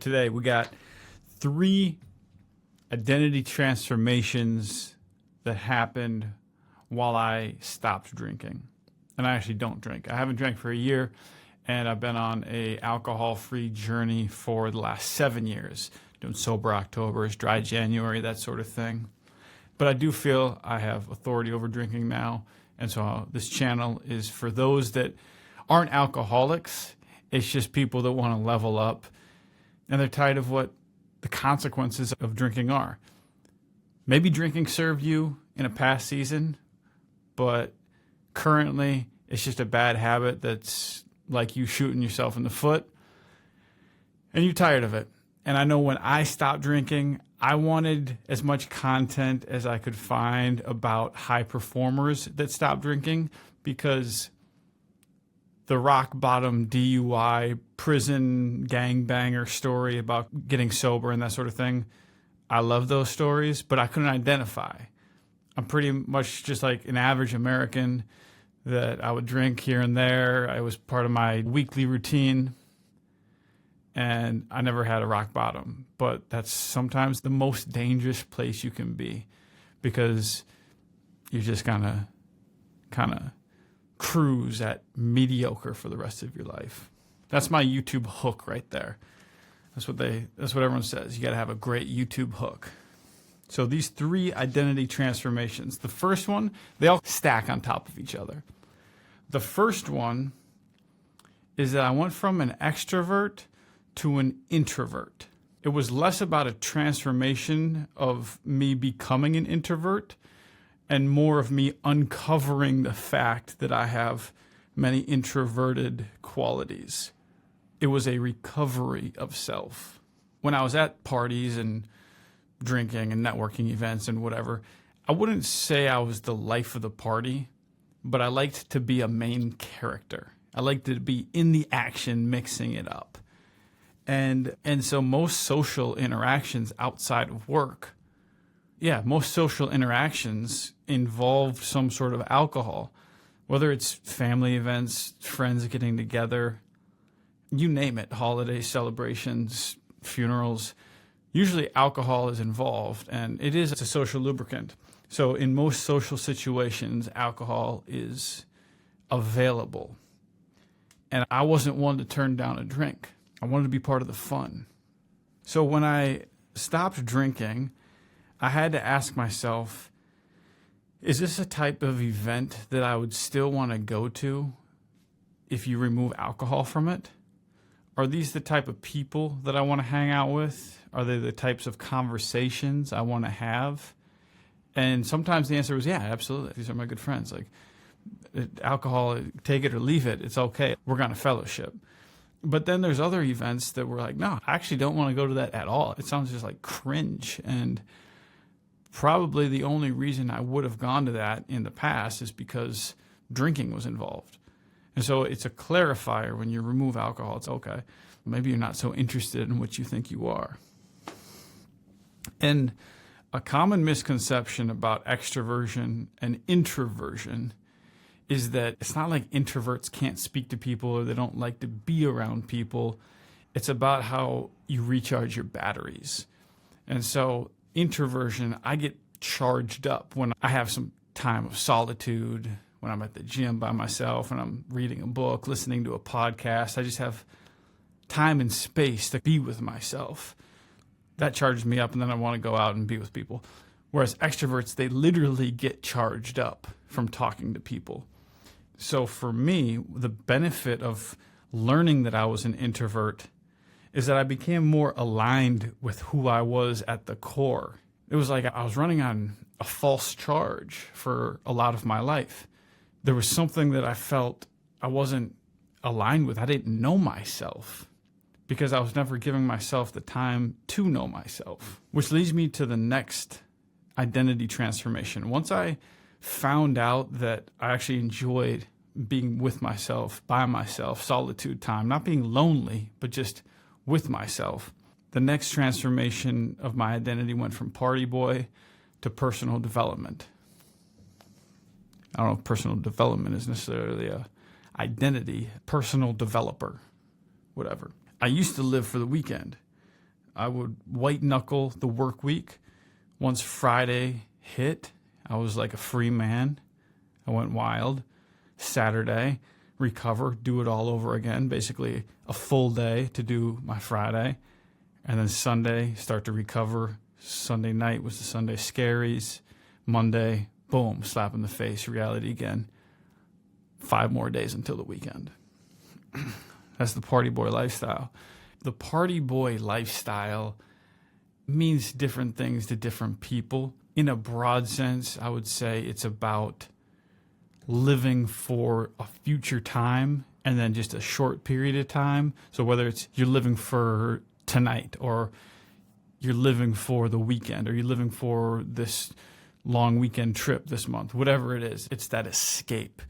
today we got 3 identity transformations that happened while I stopped drinking. And I actually don't drink. I haven't drank for a year, and I've been on a alcohol-free journey for the last 7 years, doing sober Octobers, dry January, that sort of thing. But I do feel I have authority over drinking now, and so this channel is for those that aren't alcoholics. It's just people that want to level up, and they're tired of what the consequences of drinking are. Maybe drinking served you in a past season, but currently it's just a bad habit that's like you shooting yourself in the foot, and you're tired of it. And I know when I stopped drinking, I wanted as much content as I could find about high performers that stopped drinking, because the rock bottom DUI prison gangbanger story about getting sober and that sort of thing, I love those stories, but I couldn't identify. I'm pretty much just like an average American that I would drink here and there. It was part of my weekly routine, and I never had a rock bottom. But that's sometimes the most dangerous place you can be, because you're just gonna kind of cruise at mediocre for the rest of your life. That's my YouTube hook right there. That's what everyone says. You got to have a great YouTube hook. So these 3 identity transformations. The first one, they all stack on top of each other. The first one is that I went from an extrovert to an introvert. It was less about a transformation of me becoming an introvert and more of me uncovering the fact that I have many introverted qualities. It was a recovery of self. When I was at parties and drinking and networking events and whatever, I wouldn't say I was the life of the party, but I liked to be a main character. I liked to be in the action, mixing it up. And so most social interactions outside of work, most social interactions involved some sort of alcohol, whether it's family events, friends getting together, you name it, holidays, celebrations, funerals. Usually alcohol is involved, and it's a social lubricant. So in most social situations, alcohol is available. And I wasn't one to turn down a drink. I wanted to be part of the fun. So when I stopped drinking, I had to ask myself, is this a type of event that I would still want to go to if you remove alcohol from it? Are these the type of people that I want to hang out with? Are they the types of conversations I want to have? And sometimes the answer was, yeah, absolutely. These are my good friends. Like, alcohol, take it or leave it. It's okay. We're going to fellowship. But then there's other events that were like, no, I actually don't want to go to that at all. It sounds just like cringe. And probably the only reason I would have gone to that in the past is because drinking was involved. And so it's a clarifier when you remove alcohol. It's okay. Maybe you're not so interested in what you think you are. And a common misconception about extroversion and introversion is that it's not like introverts can't speak to people or they don't like to be around people. It's about how you recharge your batteries. And so introversion, I get charged up when I have some time of solitude, when I'm at the gym by myself, when I'm reading a book, listening to a podcast. I just have time and space to be with myself. That charges me up, and then I want to go out and be with people. Whereas extroverts, they literally get charged up from talking to people. So for me, the benefit of learning that I was an introvert is that I became more aligned with who I was at the core. It was like I was running on a false charge for a lot of my life. There was something that I felt I wasn't aligned with. I didn't know myself because I was never giving myself the time to know myself, which leads me to the next identity transformation. Once I found out that I actually enjoyed being with myself, by myself, solitude time, not being lonely, but just with myself, the next transformation of my identity went from party boy to personal development. I don't know if personal development is necessarily a identity, personal developer, whatever. I used to live for the weekend. I would white knuckle the work week. Once Friday hit, I was like a free man. I went wild. Saturday, recover, do it all over again. Basically a full day to do my Friday. And then Sunday, start to recover. Sunday night was the Sunday scaries. Monday, boom, slap in the face, reality again. 5 more days until the weekend. That's the party boy lifestyle. The party boy lifestyle means different things to different people. In a broad sense, I would say it's about living for a future time and then just a short period of time. So whether it's you're living for tonight, or you're living for the weekend, or you're living for this long weekend trip this month, whatever it is, it's that escape.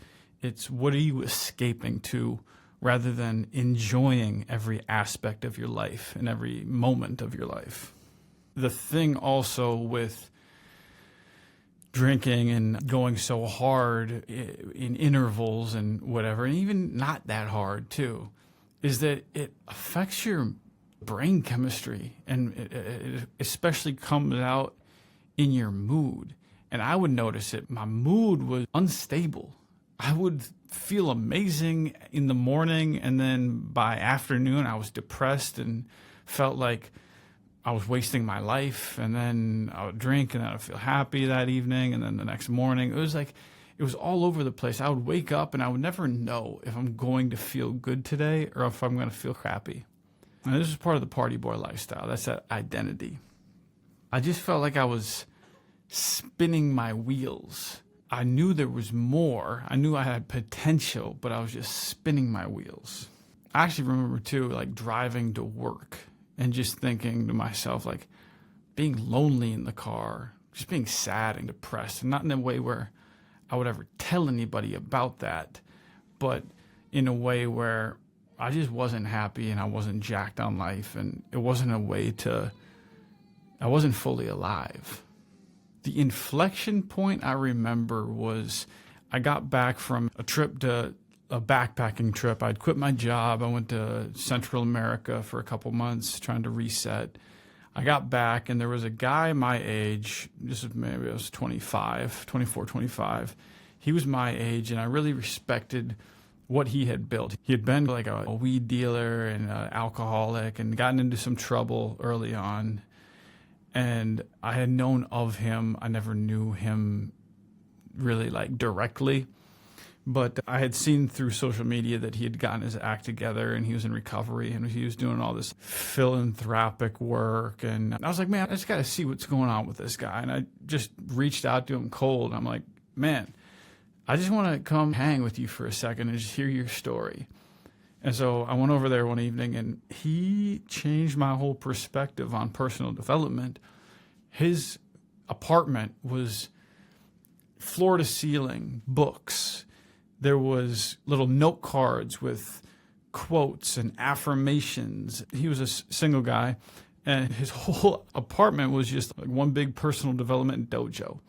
It's what are you escaping to, rather than enjoying every aspect of your life and every moment of your life. The thing also with drinking and going so hard in intervals and whatever, and even not that hard too, is that it affects your brain chemistry, and it especially comes out in your mood. And I would notice it. My mood was unstable. I would feel amazing in the morning, and then by afternoon I was depressed and felt like I was wasting my life. And then I would drink and then I'd feel happy that evening, and then the next morning it was all over the place. I would wake up and I would never know if I'm going to feel good today or if I'm going to feel crappy. And this is part of the party boy lifestyle. That's that identity. I just felt like I was spinning my wheels. I knew there was more. I knew I had potential, but I was just spinning my wheels. I actually remember too, like driving to work and just thinking to myself, like being lonely in the car, just being sad and depressed, and not in a way where I would ever tell anybody about that, but in a way where I just wasn't happy and I wasn't jacked on life, and it wasn't a way I wasn't fully alive. The inflection point I remember was I got back from a backpacking trip. I'd quit my job. I went to Central America for a couple months trying to reset. I got back, and there was a guy my age, maybe I was 24, 25. He was my age, and I really respected what he had built. He had been like a weed dealer and an alcoholic and gotten into some trouble early on. And I had known of him. I never knew him really like directly, but I had seen through social media that he had gotten his act together and he was in recovery and he was doing all this philanthropic work. And I was like, man, I just got to see what's going on with this guy. And I just reached out to him cold. I'm like, man, I just want to come hang with you for a second and just hear your story. And so I went over there one evening, and he changed my whole perspective on personal development. His apartment was floor to ceiling books. There was little note cards with quotes and affirmations. He was a single guy, and his whole apartment was just like one big personal development dojo.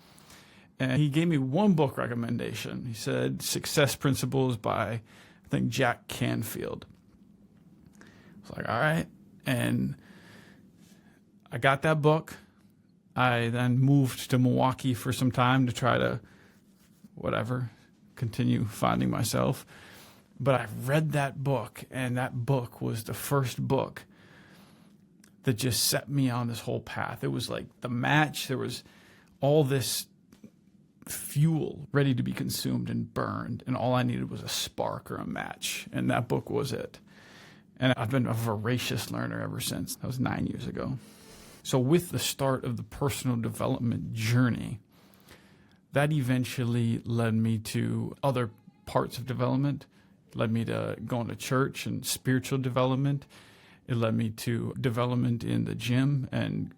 And he gave me one book recommendation. He said Success Principles by, I think, Jack Canfield. I was like, all right. And I got that book. I then moved to Milwaukee for some time to try to, continue finding myself. But I read that book, and that book was the first book that just set me on this whole path. It was like the match. There was all this fuel ready to be consumed and burned, and all I needed was a spark or a match, and that book was it. And I've been a voracious learner ever since. That was 9 years ago. So with the start of the personal development journey, that eventually led me to other parts of development. It led me to going to church and spiritual development. It led me to development in the gym and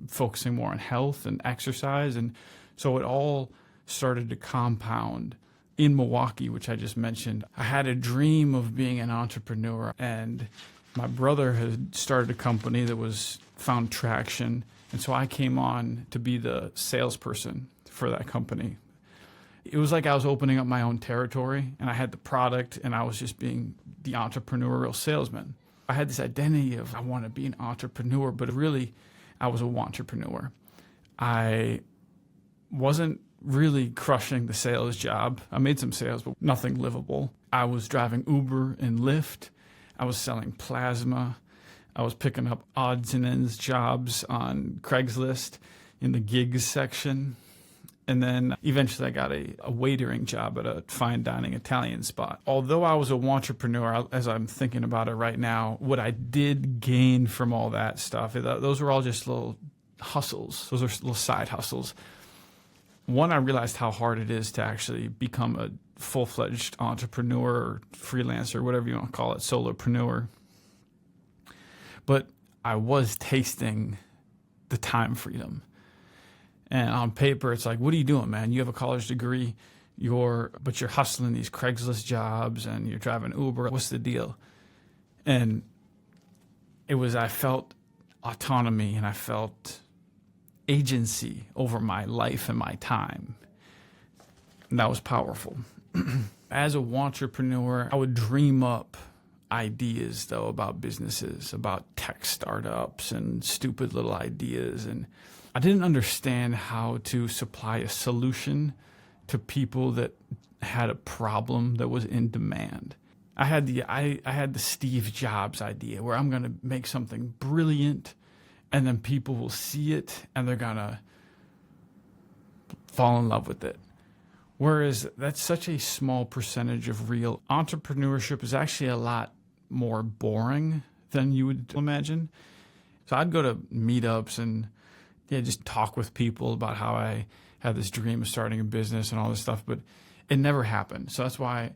focusing more on health and exercise. And so it all started to compound in Milwaukee, which I just mentioned. I had a dream of being an entrepreneur, and my brother had started a company that found traction. And so I came on to be the salesperson for that company. It was like I was opening up my own territory, and I had the product, and I was just being the entrepreneurial salesman. I had this identity of I want to be an entrepreneur, but really I was a wantrepreneur. I wasn't really crushing the sales job. I made some sales, but nothing livable. I was driving Uber and Lyft. I was selling plasma. I was picking up odds and ends jobs on Craigslist in the gigs section. And then eventually I got a waitering job at a fine dining Italian spot. Although I was a wantrepreneur, as I'm thinking about it right now, what I did gain from all that stuff, those were all just little hustles. Those are little side hustles. One, I realized how hard it is to actually become a full-fledged entrepreneur or freelancer, whatever you want to call it, solopreneur. But I was tasting the time freedom. And on paper, it's like, what are you doing, man? You have a college degree, but you're hustling these Craigslist jobs and you're driving Uber. What's the deal? And I felt autonomy and I felt agency over my life and my time. And that was powerful. As a wantrepreneur, I would dream up ideas, though, about businesses, about tech startups and stupid little ideas. And I didn't understand how to supply a solution to people that had a problem that was in demand. I had the Steve Jobs idea where I'm going to make something brilliant and then people will see it and they're going to fall in love with it. Whereas that's such a small percentage of real entrepreneurship is actually a lot more boring than you would imagine. So I'd go to meetups and just talk with people about how I had this dream of starting a business and all this stuff, but it never happened. So that's why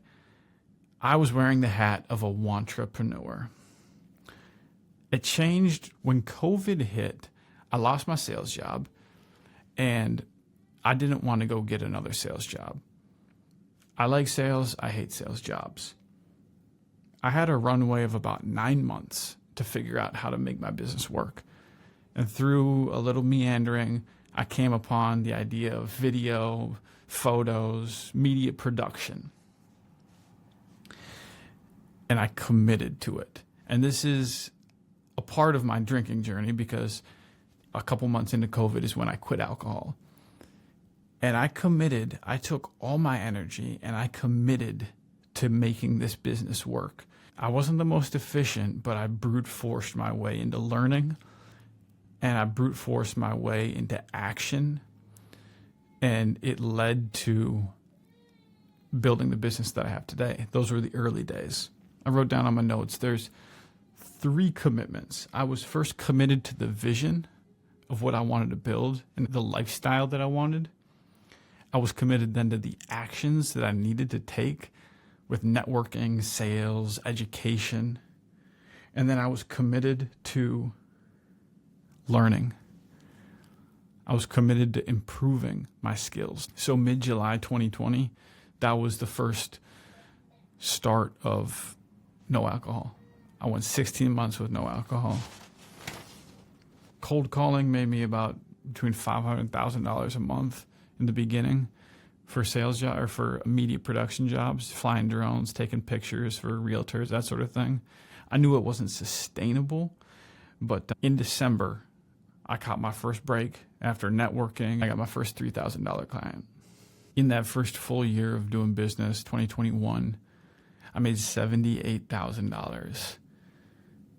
I was wearing the hat of a wantrepreneur. It changed when COVID hit. I lost my sales job and I didn't want to go get another sales job. I like sales. I hate sales jobs. I had a runway of about 9 months to figure out how to make my business work. And through a little meandering, I came upon the idea of video, photos, media production. And I committed to it. And this is a part of my drinking journey because a couple months into COVID is when I quit alcohol. And I took all my energy and I committed to making this business work. I wasn't the most efficient, but I brute forced my way into learning and I brute forced my way into action. And it led to building the business that I have today. Those were the early days. I wrote down on my notes, there's 3 commitments. I was first committed to the vision of what I wanted to build and the lifestyle that I wanted. I was committed then to the actions that I needed to take with networking, sales, education. And then I was committed to learning. I was committed to improving my skills. So mid-July 2020, that was the first start of no alcohol. I went 16 months with no alcohol. Cold calling made me about between $500 and $1,000 a month in the beginning for sales job or for media production jobs, flying drones, taking pictures for realtors, that sort of thing. I knew it wasn't sustainable, but in December, I caught my first break after networking. I got my first $3,000 client. In that first full year of doing business, 2021, I made $78,000,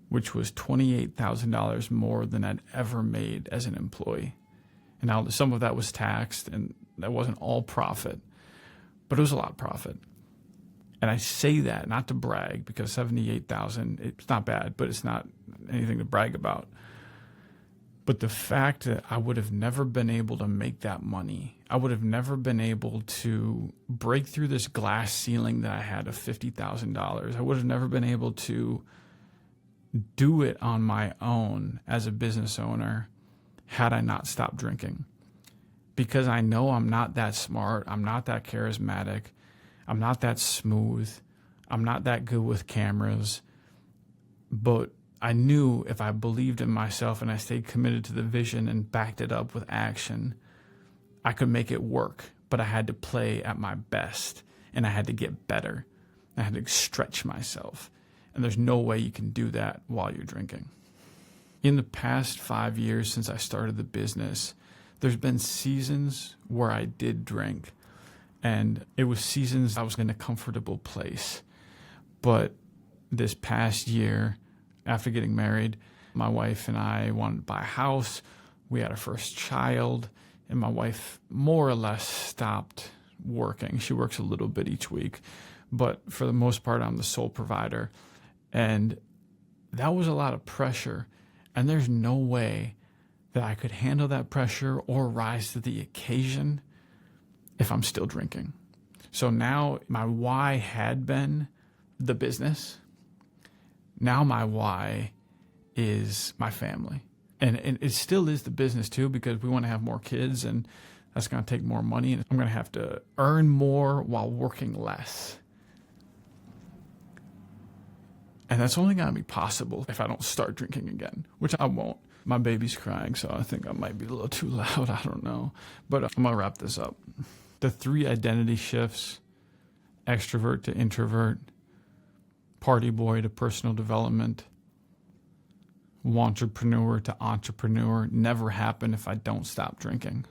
which was $28,000 more than I'd ever made as an employee. And now some of that was taxed and that wasn't all profit, but it was a lot of profit. And I say that not to brag because $78,000, it's not bad, but it's not anything to brag about. But the fact that I would have never been able to make that money, I would have never been able to break through this glass ceiling that I had of $50,000. I would have never been able to do it on my own as a business owner had I not stopped drinking. Because I know I'm not that smart, I'm not that charismatic, I'm not that smooth, I'm not that good with cameras, but I knew if I believed in myself and I stayed committed to the vision and backed it up with action, I could make it work. But I had to play at my best and I had to get better. I had to stretch myself. And there's no way you can do that while you're drinking. In the past 5 years since I started the business, there's been seasons where I did drink. And it was seasons I was in a comfortable place. But this past year, after getting married, my wife and I wanted to buy a house. We had our first child, and my wife more or less stopped working. She works a little bit each week, but for the most part, I'm the sole provider. And that was a lot of pressure. And there's no way that I could handle that pressure or rise to the occasion if I'm still drinking. So now my why had been the business. Now my why is my family. And it still is the business too, because we want to have more kids, and that's going to take more money. And I'm going to have to earn more while working less. And that's only going to be possible if I don't start drinking again, which I won't. My baby's crying, so I think I might be a little too loud. I don't know. But I'm going to wrap this up. The 3 identity shifts, extrovert to introvert, party boy to personal development, wantrepreneur to entrepreneur, never happen if I don't stop drinking.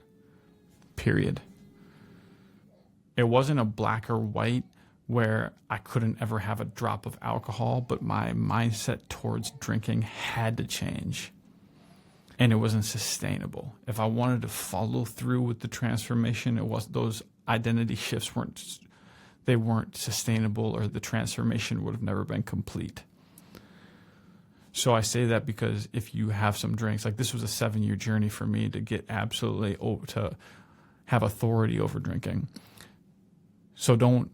Period. It wasn't a black or white where I couldn't ever have a drop of alcohol, but my mindset towards drinking had to change. And it wasn't sustainable. If I wanted to follow through with the transformation, those identity shifts weren't sustainable, or the transformation would have never been complete. So I say that because if you have some drinks, like this was a 7-year journey for me to get to have authority over drinking. So don't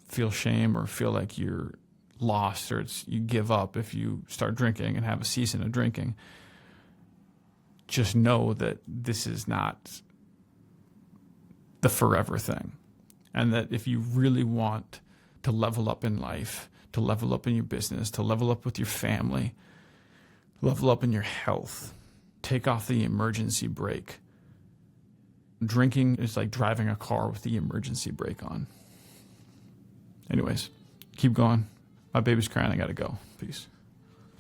feel shame or feel like you're lost or you give up if you start drinking and have a season of drinking. Just know that this is not the forever thing. And that if you really want to level up in life, to level up in your business, to level up with your family, level up in your health, take off the emergency brake. Drinking is like driving a car with the emergency brake on. Anyways, keep going. My baby's crying. I got to go. Peace.